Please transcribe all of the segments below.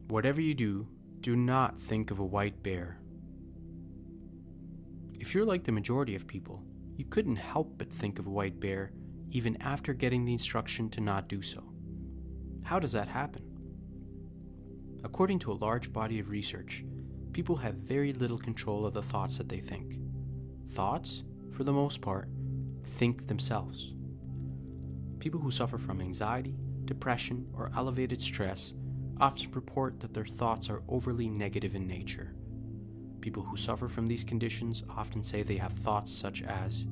Whatever you do not think of a white bear. If you're like the majority of people, you couldn't help but think of a white bear even after getting the instruction to not do so. How does that happen? According to a large body of research, people have very little control of the thoughts that they think. Thoughts, for the most part, think themselves. People who suffer from anxiety, depression, or elevated stress often report that their thoughts are overly negative in nature. People who suffer from these conditions often say they have thoughts such as,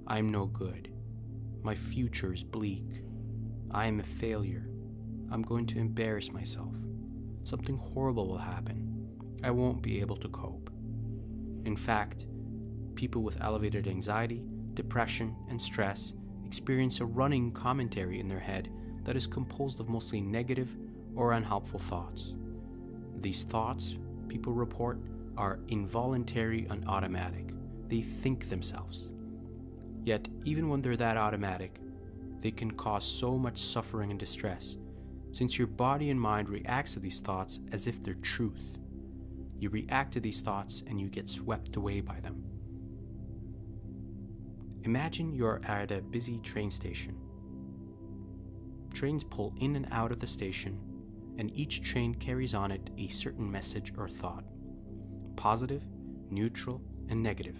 "I'm no good," "My future is bleak," "I am a failure," "I'm going to embarrass myself," "Something horrible will happen," "I won't be able to cope." In fact, people with elevated anxiety, depression, and stress experience a running commentary in their head that is composed of mostly negative or unhelpful thoughts. These thoughts, people report, are involuntary and automatic. They think themselves. Yet, even when they're that automatic, they can cause so much suffering and distress, since your body and mind reacts to these thoughts as if they're truth. You react to these thoughts and you get swept away by them. Imagine you're at a busy train station. Trains pull in and out of the station, and each train carries on it a certain message or thought, positive, neutral, and negative.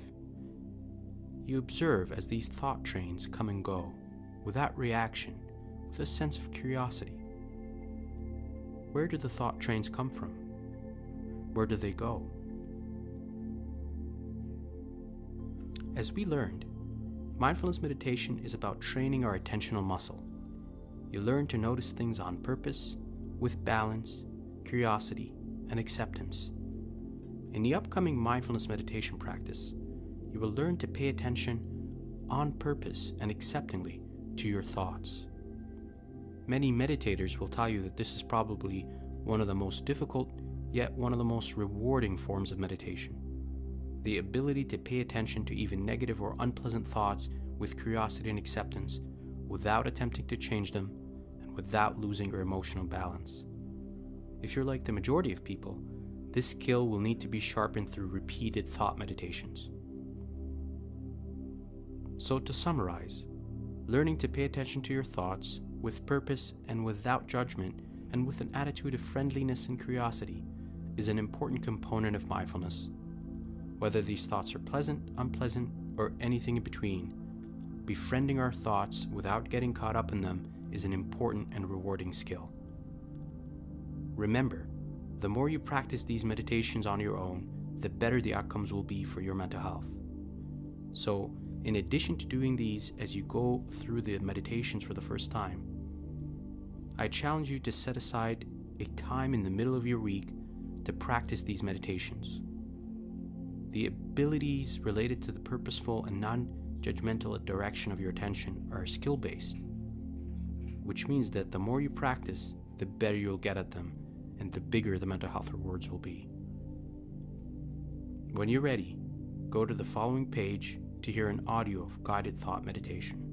You observe as these thought trains come and go, without reaction, with a sense of curiosity. Where do the thought trains come from? Where do they go? As we learned, mindfulness meditation is about training our attentional muscle. You learn to notice things on purpose, with balance, curiosity, and acceptance. In the upcoming mindfulness meditation practice, you will learn to pay attention on purpose and acceptingly to your thoughts. Many meditators will tell you that this is probably one of the most difficult, yet one of the most rewarding forms of meditation. The ability to pay attention to even negative or unpleasant thoughts with curiosity and acceptance without attempting to change them and without losing your emotional balance. If you're like the majority of people, this skill will need to be sharpened through repeated thought meditations. So to summarize, learning to pay attention to your thoughts with purpose and without judgment and with an attitude of friendliness and curiosity is an important component of mindfulness. Whether these thoughts are pleasant, unpleasant, or anything in between, befriending our thoughts without getting caught up in them is an important and rewarding skill. Remember, the more you practice these meditations on your own, the better the outcomes will be for your mental health. So, in addition to doing these as you go through the meditations for the first time, I challenge you to set aside a time in the middle of your week to practice these meditations. The abilities related to the purposeful and non-judgmental direction of your attention are skill-based, which means that the more you practice, the better you'll get at them, and the bigger the mental health rewards will be. When you're ready, go to the following page to hear an audio of guided thought meditation.